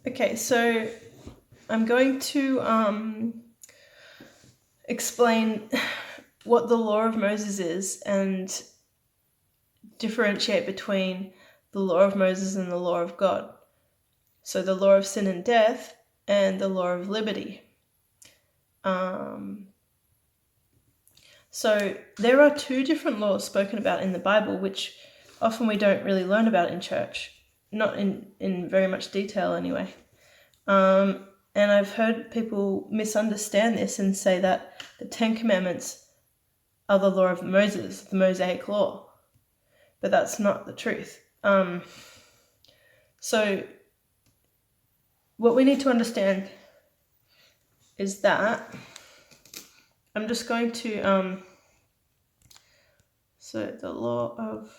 Okay, so I'm going to explain what the law of Moses is and differentiate between the law of Moses and the law of God. So the law of sin and death and the law of liberty. So there are two different laws spoken about in the Bible, which often we don't really learn about in church, not in very much detail anyway. And I've heard people misunderstand this and say that the Ten Commandments are the law of Moses, the Mosaic law. But that's not the truth. So what we need to understand is that I'm just going to, so the law of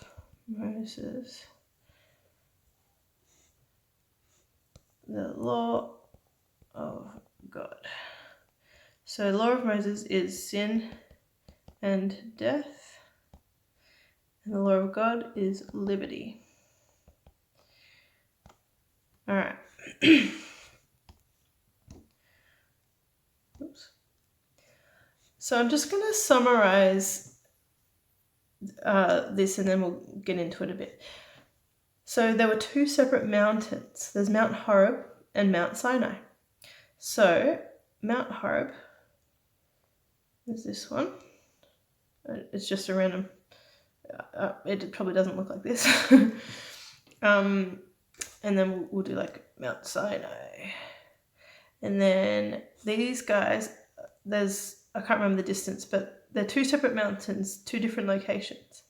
Moses, the law of God. So the law of Moses is sin and death, and the law of God is liberty. All right. Oops. So I'm just going to summarize this and then we'll get into it a bit. So there were two separate mountains. There's Mount Horeb and Mount Sinai. So Mount Horeb is this one. It's just a random, it probably doesn't look like this. And then we'll do like Mount Sinai. And then these guys, I can't remember the distance, but they're two separate mountains, two different locations.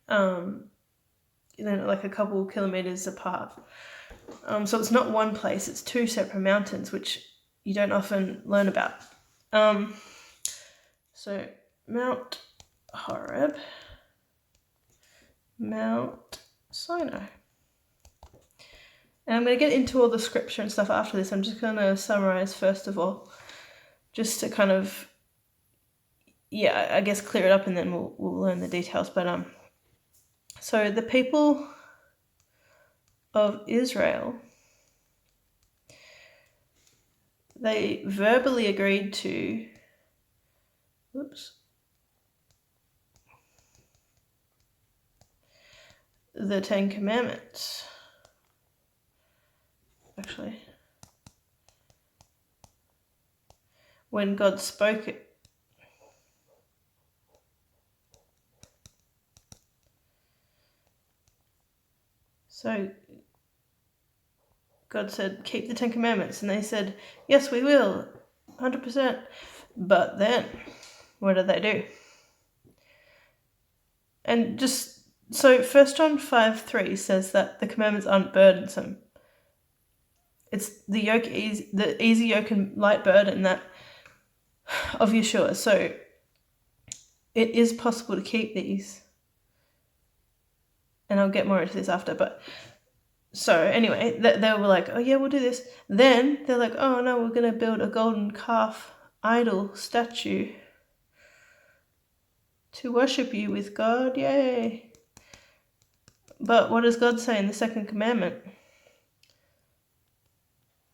Like a couple of kilometers apart. So it's not one place, it's two separate mountains, which you don't often learn about. So Mount Horeb, Mount Sinai. And I'm going to get into all the scripture and stuff after this. I'm just going to summarize first of all, just to kind of, I guess clear it up, and then we'll learn the details. But so the people of Israel, they verbally agreed to, the Ten Commandments. Actually, when God spoke it. So God said, keep the Ten Commandments. And they said, yes, we will, 100%. But then, what did they do? And just, so 1 John 5:3 says that the commandments aren't burdensome. It's the easy yoke and light burden that of Yeshua. So it is possible to keep these. And I'll get more into this after, but so anyway, they were like, oh yeah, we'll do this. Then they're like, oh no, we're going to build a golden calf idol statue to worship you with God, yay. But what does God say in the second commandment?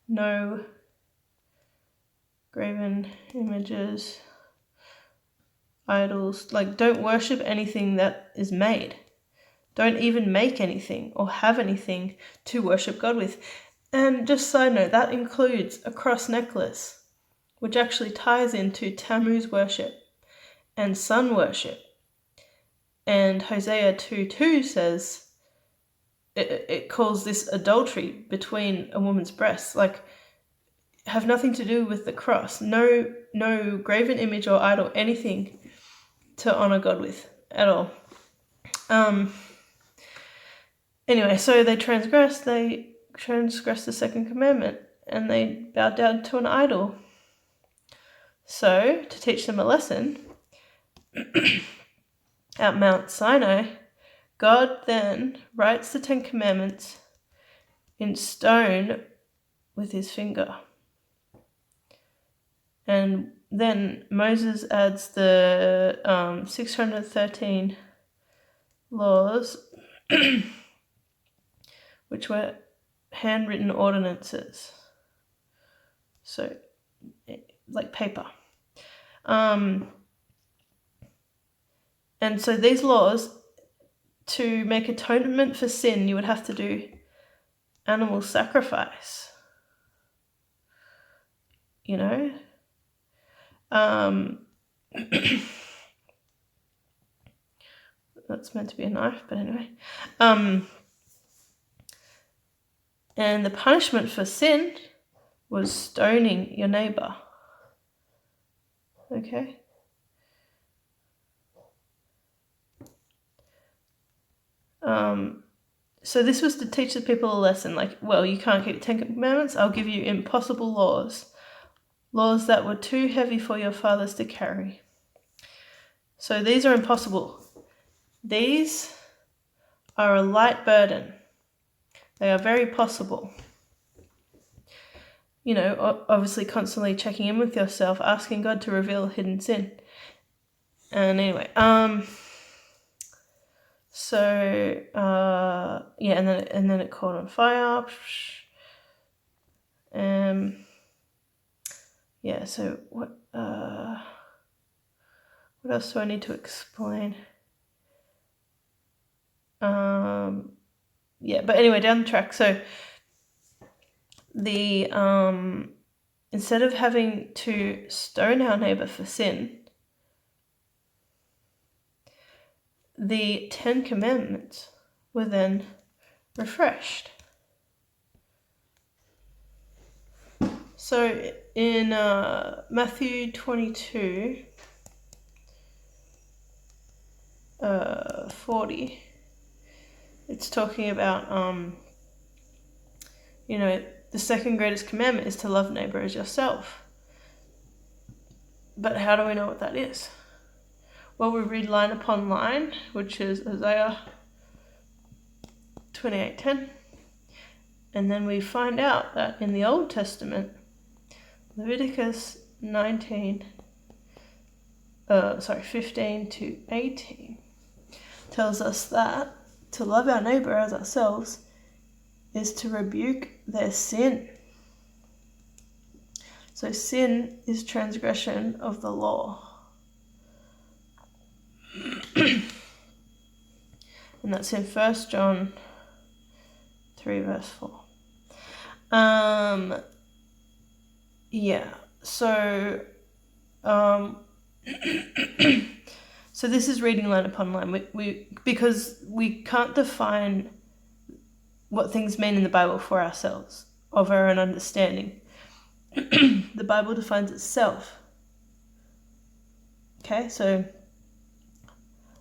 No graven images, idols. Like, don't worship anything that is made. Don't even make anything or have anything to worship God with. And just side note, that includes a cross necklace, which actually ties into Tammuz worship and sun worship. And Hosea 2:2 says, it calls this adultery between a woman's breasts. Like, have nothing to do with the cross. No graven image or idol, anything to honor God with at all. Anyway, so they transgressed the second commandment, and they bowed down to an idol. So, to teach them a lesson, at Mount Sinai, God then writes the Ten Commandments in stone with his finger. And then Moses adds the 613 laws, which were handwritten ordinances. So, like paper. And so these laws, to make atonement for sin, you would have to do animal sacrifice. You know? That's meant to be a knife, but anyway. And the punishment for sin was stoning your neighbor. Okay? So this was to teach the people a lesson, like, well, you can't keep the 10 Commandments, I'll give you impossible laws. Laws that were too heavy for your fathers to carry. So these are impossible. These are a light burden. They are very possible. You know, obviously constantly checking in with yourself, asking God to reveal hidden sin. And anyway, yeah, and then it caught on fire. Yeah, so what else do I need to explain? Yeah, but anyway, down the track. So the instead of having to stone our neighbor for sin, the 10 Commandments were then refreshed. So in Matthew 22, 40, it's talking about, you know, the second greatest commandment is to love neighbor as yourself. But how do we know what that is? Well, we read line upon line, which is Isaiah 28:10. And then we find out that in the Old Testament, Leviticus 15 to 18 tells us that to love our neighbor as ourselves is to rebuke their sin. So sin is transgression of the law. And that's in 1 John 3 verse 4. Yeah, so so this is reading line upon line. We because we can't define what things mean in the Bible for ourselves, of our own understanding. The Bible defines itself. Okay, so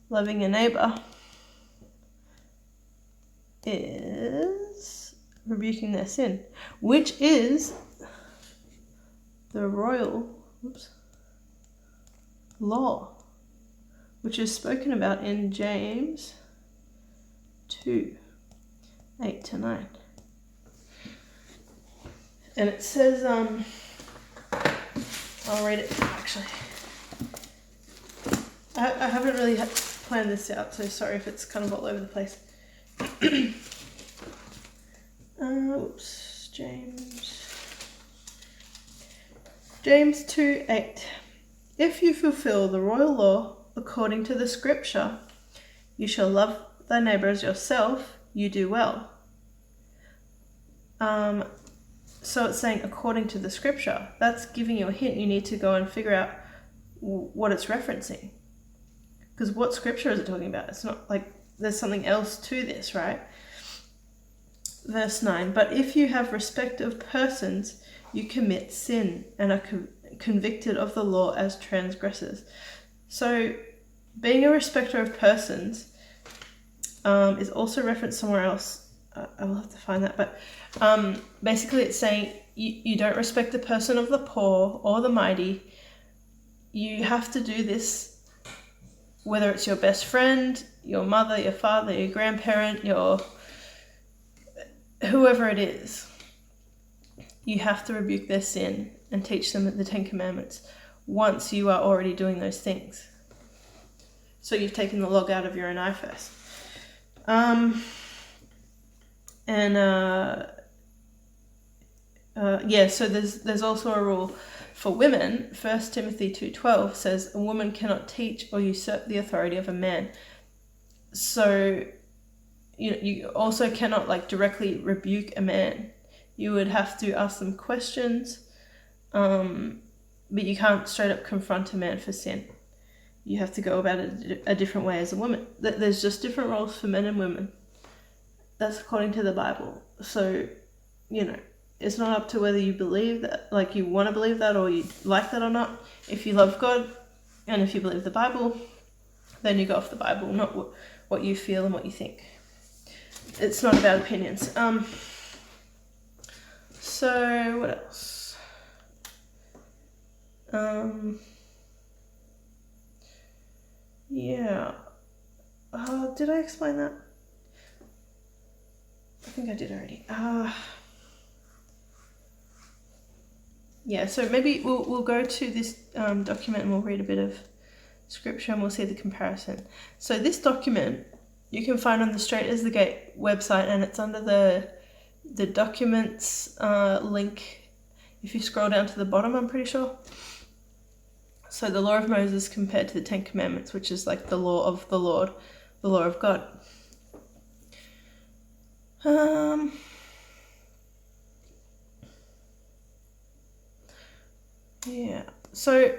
loving your neighbor is rebuking their sin, which is the royal law, which is spoken about in James 2, 8 to 9. And it says, I'll read it actually. I haven't really planned this out, so sorry if it's kind of all over the place. James 2:8. If you fulfill the royal law according to the scripture, you shall love thy neighbor as yourself, you do well. So it's saying according to the scripture. That's giving you a hint. You need to go and figure out what it's referencing. Because what scripture is it talking about? It's not like there's something else to this, right? Verse 9, but if you have respect of persons, you commit sin and are convicted of the law as transgressors. So being a respecter of persons is also referenced somewhere else. I will have to find that, but basically it's saying you don't respect the person of the poor or the mighty. You have to do this whether it's your best friend, your mother, your father, your grandparent, your whoever it is. You have to rebuke their sin and teach them the 10 Commandments once you are already doing those things. So you've taken the log out of your own eye first. So there's also a rule for women. 1 Timothy 2:12 says a woman cannot teach or usurp the authority of a man. So you also cannot like directly rebuke a man. You would have to ask them questions, but you can't straight up confront a man for sin. You have to go about it a different way as a woman. There's just different roles for men and women. That's according to the Bible. So, it's not up to whether you believe that, like you want to believe that or you like that or not. If you love God and if you believe the Bible, then you go off the Bible, not what you feel and what you think. It's not about opinions. So what else? Yeah. Did I explain that? I think I did already. Yeah, so maybe we'll go to this document and we'll read a bit of scripture and we'll see the comparison. So this document you can find on the Straight as the Gate website, and it's under the documents link. If you scroll down to the bottom, I'm pretty sure. So the law of Moses compared to the 10 Commandments, which is like the law of the Lord, the law of God. Yeah, so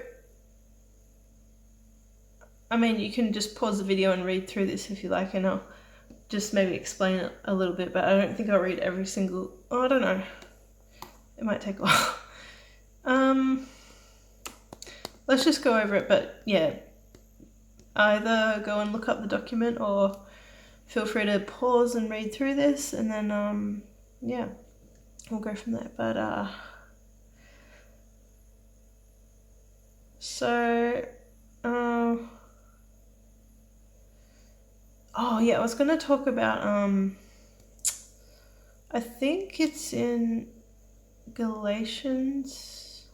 I mean, you can just pause the video and read through this if you like, and I'll just maybe explain it a little bit, but I don't think I'll read every single, I don't know, it might take a while. Let's just go over it, but yeah, either go and look up the document or feel free to pause and read through this, and then yeah, we'll go from there. But so oh yeah, I was gonna talk about I think it's in Galatians.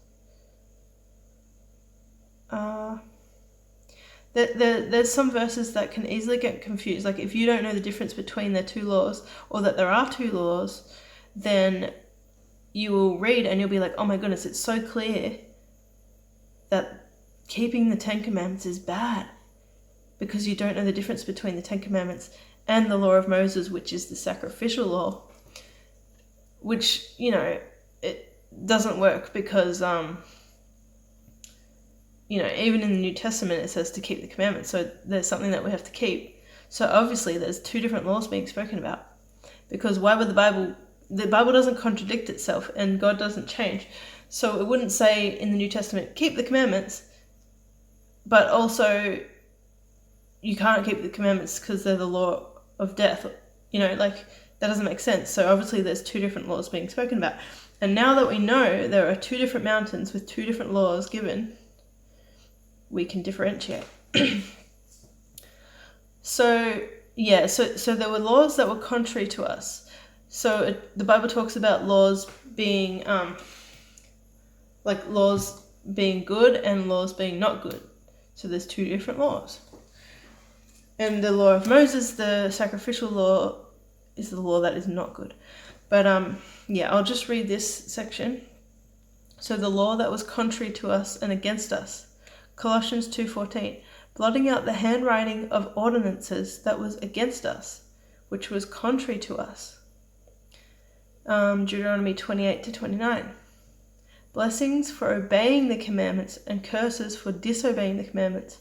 There's some verses that can easily get confused. Like if you don't know the difference between the two laws, or that there are two laws, then you will read and you'll be like, oh my goodness, it's so clear that keeping the 10 Commandments is bad, because you don't know the difference between the 10 Commandments and the law of Moses, which is the sacrificial law, which, it doesn't work because, even in the New Testament, it says to keep the commandments. So there's something that we have to keep. So obviously there's two different laws being spoken about, because why would the Bible doesn't contradict itself, and God doesn't change. So it wouldn't say in the New Testament, keep the commandments, but also you can't keep the commandments because they're the law of death. That doesn't make sense. So obviously there's two different laws being spoken about. And now that we know there are two different mountains with two different laws given, we can differentiate. So there were laws that were contrary to us. So the Bible talks about laws being laws being good and laws being not good. So there's two different laws. And the law of Moses, the sacrificial law, is the law that is not good. But I'll just read this section. So the law that was contrary to us and against us. Colossians 2:14, blotting out the handwriting of ordinances that was against us, which was contrary to us. Deuteronomy 28-29, blessings for obeying the commandments and curses for disobeying the commandments.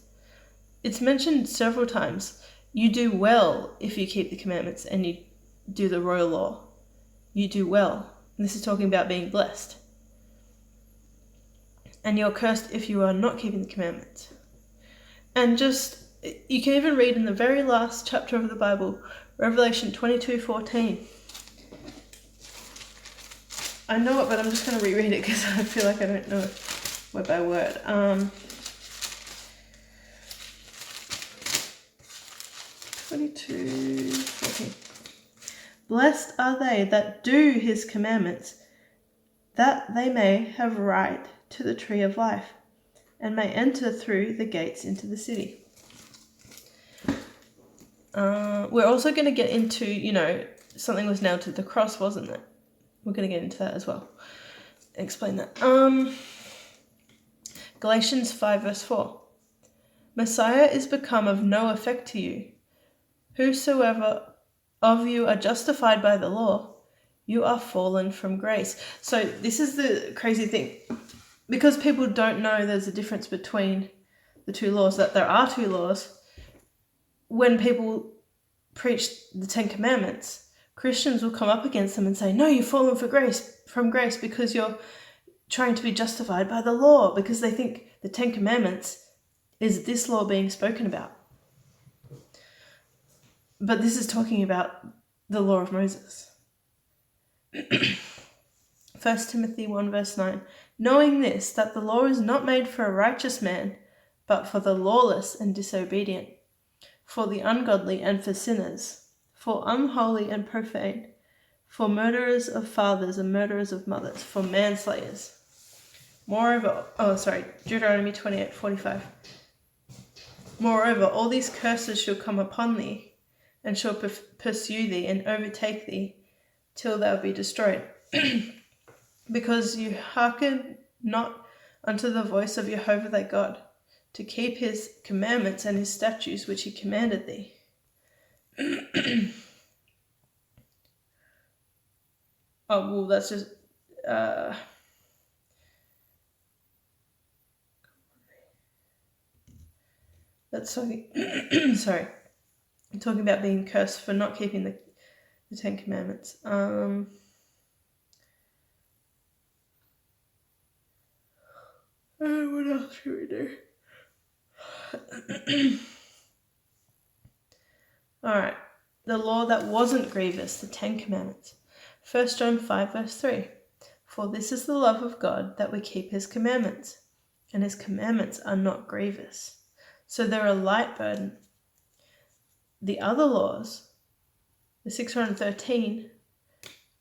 It's mentioned several times. You do well if you keep the commandments and you do the royal law. You do well. And this is talking about being blessed. And you're cursed if you are not keeping the commandments. And you can even read in the very last chapter of the Bible, Revelation 22:14. I know it, but I'm just going to reread it because I feel like I don't know word by word. 22:14. Blessed are they that do his commandments, that they may have right to the tree of life, and may enter through the gates into the city. We're also going to get into, something was nailed to the cross, wasn't it? We're going to get into that as well. explain that. Galatians 5 verse 4. Messiah is become of no effect to you. Whosoever of you are justified by the law, you are fallen from grace. So this is the crazy thing. Because people don't know there's a difference between the two laws, that there are two laws, when people preach the Ten Commandments, Christians will come up against them and say, no, you've fallen from grace because you're trying to be justified by the law, because they think the Ten Commandments is this law being spoken about. But this is talking about the law of Moses. 1 Timothy 1 verse 9. Knowing this, that the law is not made for a righteous man, but for the lawless and disobedient, for the ungodly and for sinners, for unholy and profane, for murderers of fathers and murderers of mothers, for manslayers. Moreover, Deuteronomy 28:45. Moreover, all these curses shall come upon thee, and shall pursue thee and overtake thee, till thou be destroyed. Because you hearken not unto the voice of Jehovah thy God, to keep his commandments and his statutes which he commanded thee. That's just... that's talking... sorry. I'm talking about being cursed for not keeping the Ten Commandments. What else should we do? Alright. The law that wasn't grievous, the Ten Commandments. 1 John 5 verse 3. For this is the love of God, that we keep his commandments, and his commandments are not grievous. So they're a light burden. The other laws, the 613,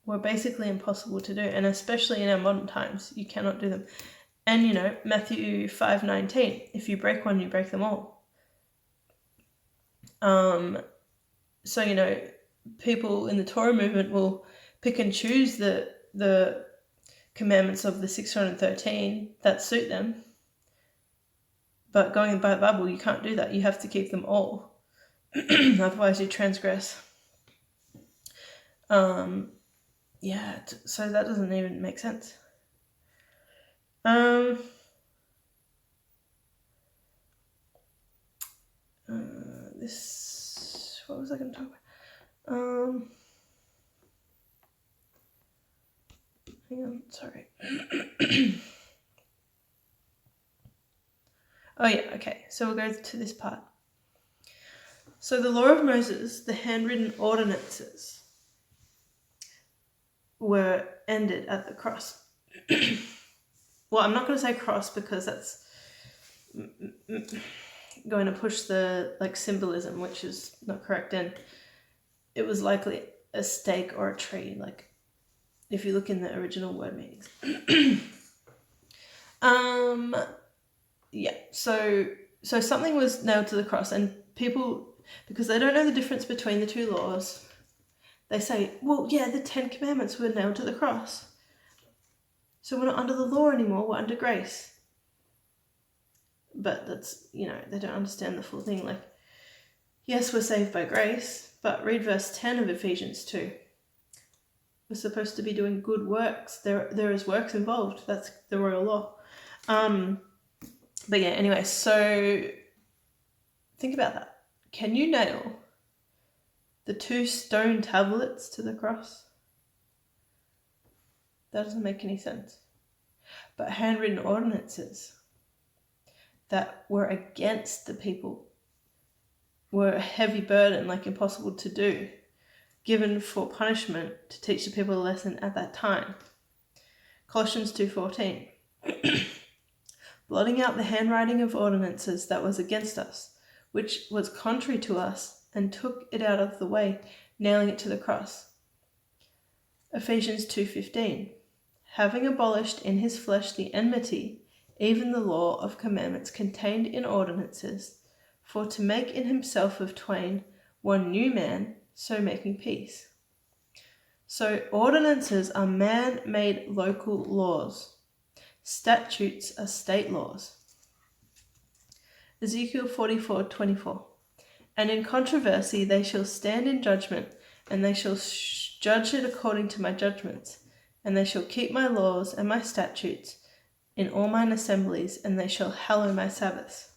were basically impossible to do, and especially in our modern times, you cannot do them. And, Matthew 5:19, if you break one, you break them all. So, people in the Torah movement will pick and choose the commandments of the 613 that suit them. But going by the Bible, you can't do that. You have to keep them all. Otherwise, you transgress. So that doesn't even make sense. What was I going to talk about? Hang on, sorry. Okay, so we'll go to this part. So the law of Moses, the handwritten ordinances, were ended at the cross. Well, I'm not going to say cross because that's going to push the symbolism, which is not correct. And it was likely a stake or a tree, if you look in the original word meanings. So something was nailed to the cross, and people, because they don't know the difference between the two laws, they say, well, yeah, the 10 Commandments were nailed to the cross. So we're not under the law anymore, we're under grace. But that's, they don't understand the full thing. Yes, we're saved by grace, but read verse 10 of Ephesians 2. We're supposed to be doing good works. There is works involved. That's the royal law. But yeah, anyway, so think about that. Can you nail the 2 stone tablets to the cross? That doesn't make any sense. But handwritten ordinances that were against the people were a heavy burden, impossible to do, given for punishment to teach the people a lesson at that time. Colossians 2:14. Blotting out the handwriting of ordinances that was against us, which was contrary to us, and took it out of the way, nailing it to the cross. Ephesians 2:15. Having abolished in his flesh the enmity, even the law of commandments contained in ordinances, for to make in himself of twain one new man, so making peace. So ordinances are man-made local laws. Statutes are state laws. Ezekiel 44:24. And in controversy they shall stand in judgment, and they shall judge it according to my judgments, and they shall keep my laws and my statutes in all mine assemblies, and they shall hallow my Sabbaths.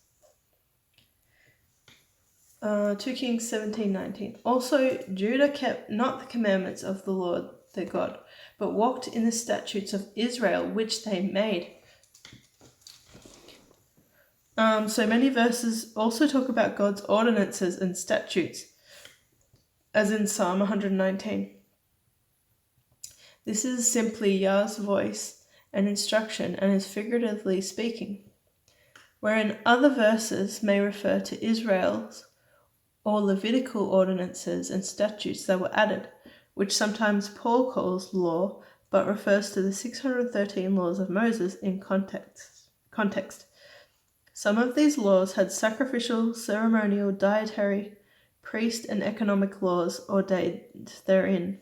2 Kings 17:19. Also Judah kept not the commandments of the Lord their God, but walked in the statutes of Israel which they made. So many verses also talk about God's ordinances and statutes, as in Psalm 119. This is simply Yah's voice and instruction, and is figuratively speaking, wherein other verses may refer to Israel's or Levitical ordinances and statutes that were added, which sometimes Paul calls law, but refers to the 613 laws of Moses in context. Some of these laws had sacrificial, ceremonial, dietary, priest, and economic laws ordained therein.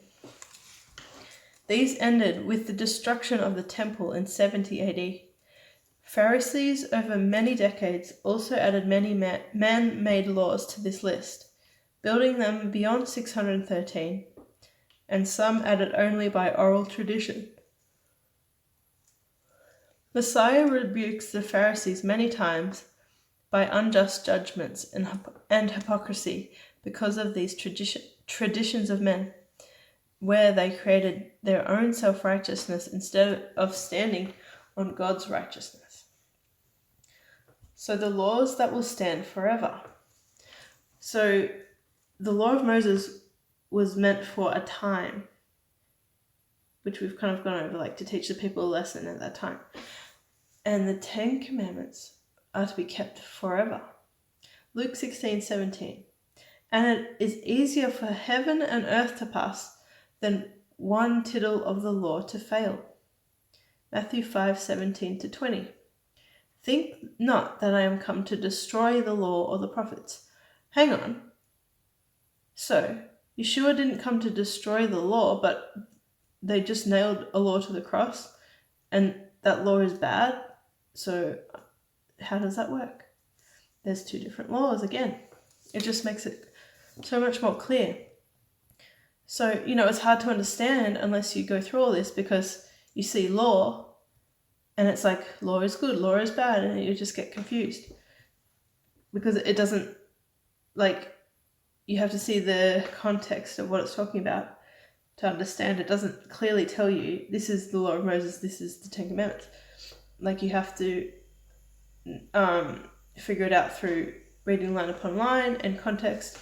These ended with the destruction of the temple in 70 AD. Pharisees over many decades also added many man-made laws to this list, building them beyond 613, and some added only by oral tradition. Messiah rebukes the Pharisees many times by unjust judgments and hypocrisy because of these traditions of men, where they created their own self-righteousness instead of standing on God's righteousness. So the laws that will stand forever. So the law of Moses was meant for a time, which we've kind of gone over, like to teach the people a lesson at that time. And the 10 Commandments are to be kept forever. Luke 16:17. And it is easier for heaven and earth to pass than one tittle of the law to fail. Matthew 5:17-20. Think not that I am come to destroy the law or the prophets. Hang on. So, Yeshua didn't come to destroy the law, but they just nailed a law to the cross, and that law is bad. So, how does that work? There's two different laws again. It just makes it so much more clear. So, it's hard to understand unless you go through all this, because you see law, and it's like, law is good, law is bad, and you just get confused. Because it doesn't, you have to see the context of what it's talking about to understand. It doesn't clearly tell you, this is the law of Moses, this is the 10 Commandments. You have to figure it out through reading line upon line and context,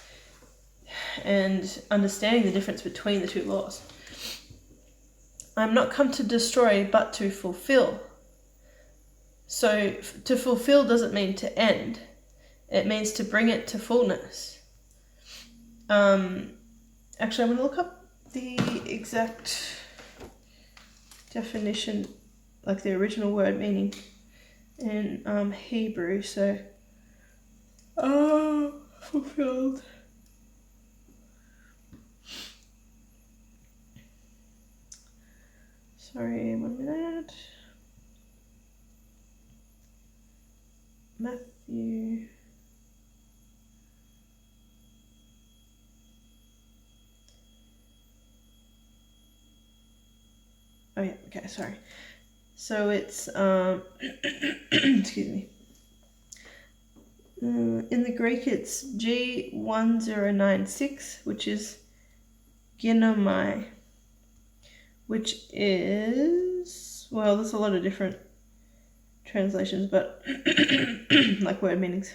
and understanding the difference between the two laws. I am not come to destroy, but to fulfill. So to fulfill doesn't mean to end. It means to bring it to fullness. Actually, I'm going to look up the exact definition, like the original word meaning in Hebrew. So, fulfilled. Sorry, 1 minute. Matthew. Oh yeah, okay, sorry. So it's, excuse me. In the Greek it's G1096, which is ginomai, which is, well, there's a lot of different translations, but like word meanings.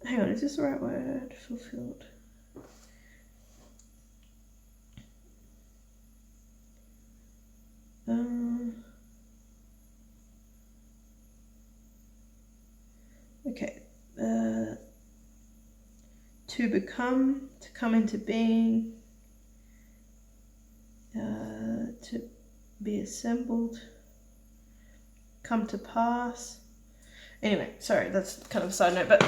Hang on, is this the right word? Fulfilled. Okay. To become, to come into being, to be assembled, come to pass. Anyway, sorry, that's kind of a side note, but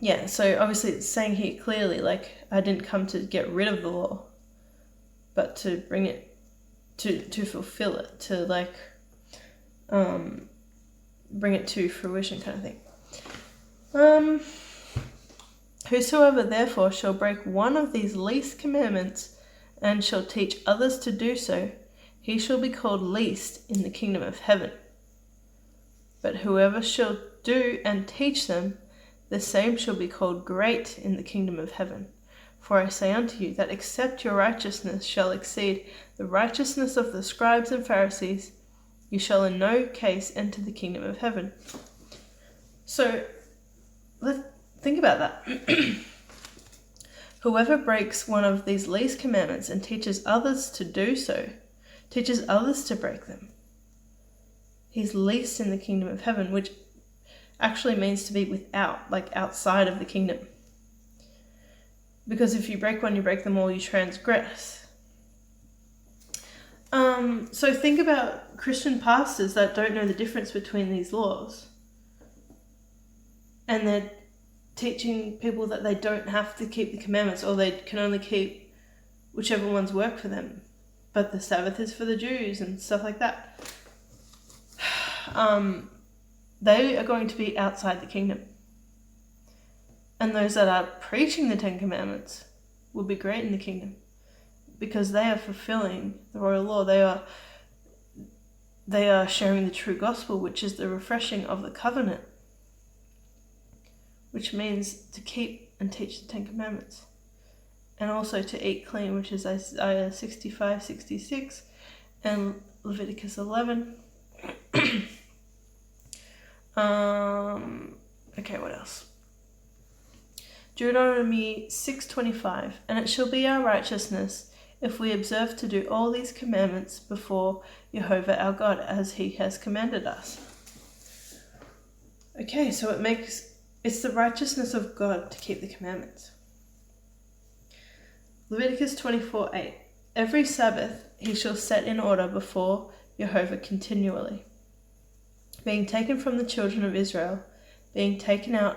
Yeah, so obviously it's saying here clearly, like, I didn't come to get rid of the law, but to bring it, to fulfill it, to, like, bring it to fruition kind of thing. Whosoever therefore shall break one of these least commandments and shall teach others to do so, he shall be called least in the kingdom of heaven. But whoever shall do and teach them, the same shall be called great in the kingdom of heaven. For I say unto you, that except your righteousness shall exceed the righteousness of the scribes and Pharisees, you shall in no case enter the kingdom of heaven. So, let's think about that. Whoever breaks one of these least commandments and teaches others to do so, teaches others to break them, he's least in the kingdom of heaven, which actually means to be without, like outside of the kingdom. Because if you break one, you break them all, you transgress. So think about Christian pastors that don't know the difference between these laws. And they're teaching people that they don't have to keep the commandments, or they can only keep whichever ones work for them. But the Sabbath is for the Jews and stuff like that. They are going to be outside the kingdom. And those that are preaching the Ten Commandments will be great in the kingdom, because they are fulfilling the royal law. They are sharing the true gospel, which is the refreshing of the covenant, which means to keep and teach the Ten Commandments, and also to eat clean, which is Isaiah 65:66 and Leviticus 11. Okay, what else? Deuteronomy 6:25, and it shall be our righteousness if we observe to do all these commandments before Jehovah our God, as he has commanded us. Okay, so it's the righteousness of God to keep the commandments. Leviticus 24:8, every Sabbath he shall set in order before Jehovah continually, being taken from the children of Israel, being taken out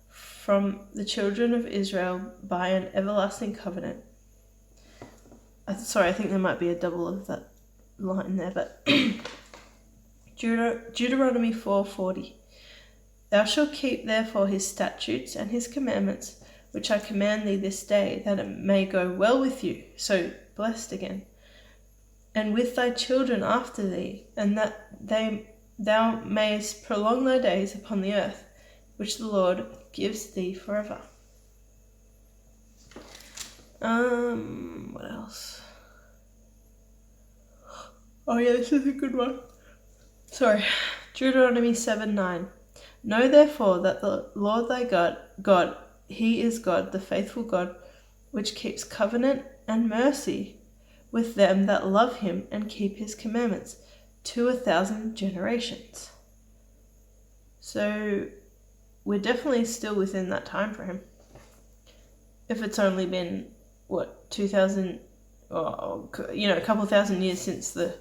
from the children of Israel by an everlasting covenant. Sorry, I think there might be a double of that line there, but Deuteronomy 4:40. Thou shalt keep therefore his statutes and his commandments, which I command thee this day, that it may go well with you, so blessed again, and with thy children after thee, and that thou mayest prolong thy days upon the earth, which the Lord gives thee forever. What else? Oh yeah, this is a good one. Sorry. Deuteronomy 7:9. Know therefore that the Lord thy God, he is God, the faithful God, which keeps covenant and mercy with them that love him and keep his commandments to 1,000 generations. So we're definitely still within that time frame. If it's only been, 2,000, or, a couple thousand years since the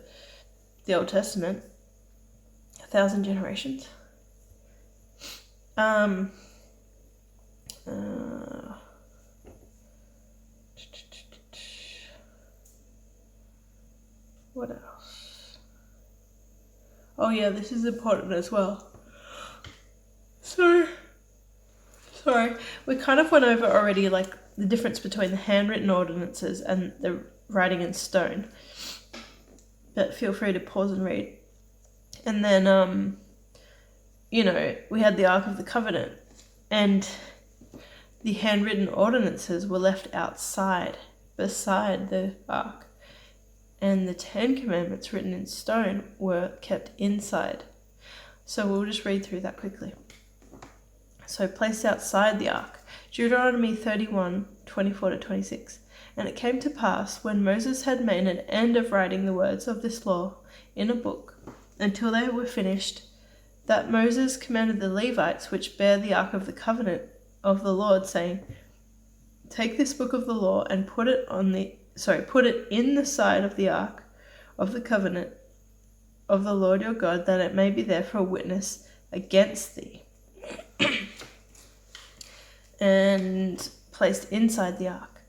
Old Testament. 1,000 generations. What else? Oh yeah, this is important as well. Sorry. We kind of went over already, like, the difference between the handwritten ordinances and the writing in stone. But feel free to pause and read. And then, we had the Ark of the Covenant, and the handwritten ordinances were left outside, beside the Ark. And the 10 Commandments written in stone were kept inside. So we'll just read through that quickly. So placed outside the Ark. Deuteronomy 31:24-26. And it came to pass, when Moses had made an end of writing the words of this law in a book, until they were finished, that Moses commanded the Levites, which bear the Ark of the Covenant of the Lord, saying, take this book of the law and put it in the side of the Ark of the Covenant of the Lord your God, that it may be there for a witness against thee. and placed inside the ark.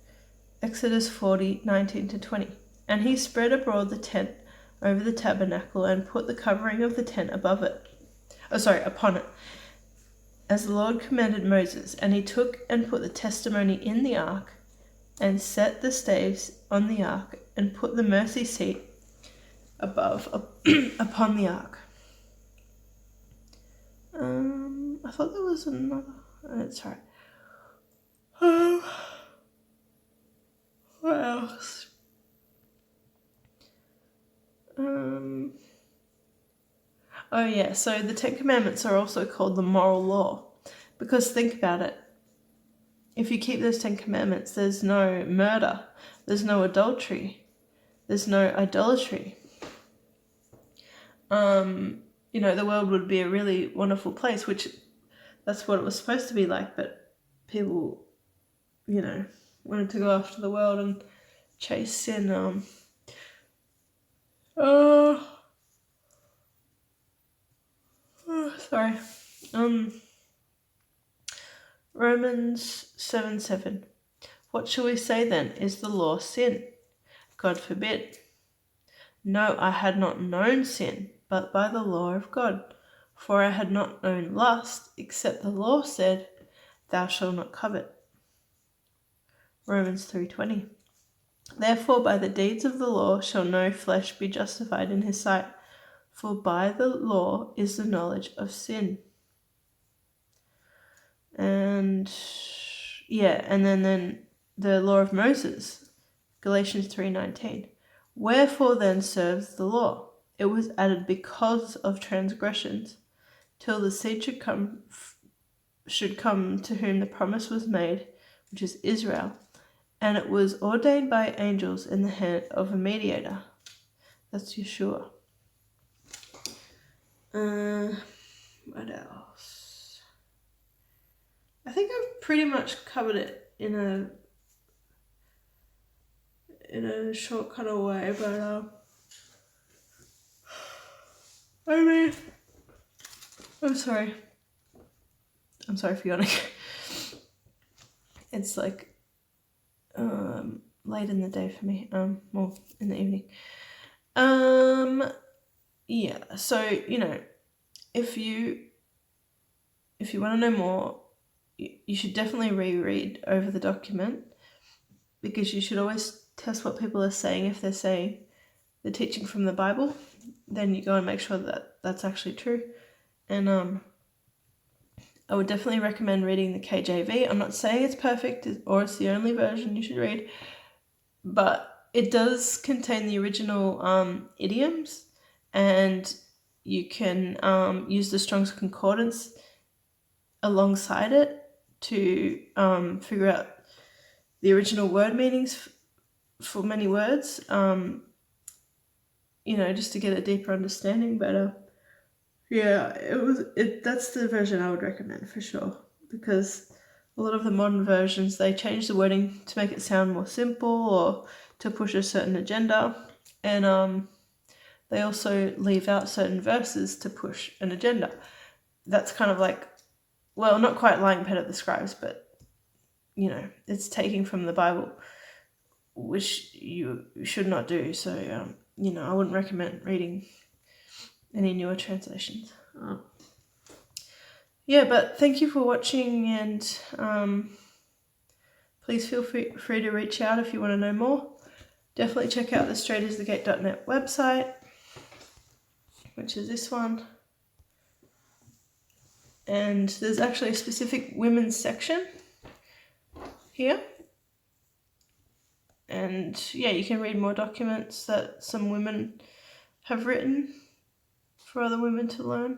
Exodus 40:19-20. And he spread abroad the tent over the tabernacle and put the covering of the tent upon it, as the Lord commanded Moses. And he took and put the testimony in the ark, and set the staves on the ark, and put the mercy seat above upon the ark. I thought there was another. It's right. What else? Oh yeah, so the Ten Commandments are also called the moral law, because think about it. If you keep those 10 commandments, there's no murder, there's no adultery, there's no idolatry. The world would be a really wonderful place, which that's what it was supposed to be like, but people, wanted to go after the world and chase sin. Romans 7:7. What shall we say then? Is the law sin? God forbid. No, I had not known sin, but by the law of God. For I had not known lust, except the law said, Thou shalt not covet. Romans 3:20. Therefore by the deeds of the law shall no flesh be justified in his sight, for by the law is the knowledge of sin. And then the law of Moses, Galatians 3:19. Wherefore then serves the law? It was added because of transgressions, till the seed should come to whom the promise was made, which is Israel. And it was ordained by angels in the hand of a mediator. That's Yeshua. What else? I think I've pretty much covered it in a short kind of way, but I'm sorry for yawning. It's like late in the day for me, well, in the evening. So if you want to know more, you should definitely reread over the document, because you should always test what people are saying. If they're saying the teaching from the Bible, then you go and make sure that that's actually true. And I would definitely recommend reading the KJV. I'm not saying it's perfect or it's the only version you should read, but it does contain the original idioms, and you can use the Strong's Concordance alongside it to figure out the original word meanings for many words, just to get a deeper understanding. But that's the version I would recommend for sure, because a lot of the modern versions, they change the wording to make it sound more simple or to push a certain agenda, and they also leave out certain verses to push an agenda. That's kind of like, well, not quite lying pen at the scribes, but it's taking from the Bible, which you should not do. So I wouldn't recommend reading any newer translations. But thank you for watching, and please feel free to reach out if you want to know more. Definitely check out the SpiritofTruth.Remnant website, which is this one. And there's actually a specific women's section here. And you can read more documents that some women have written for other women to learn.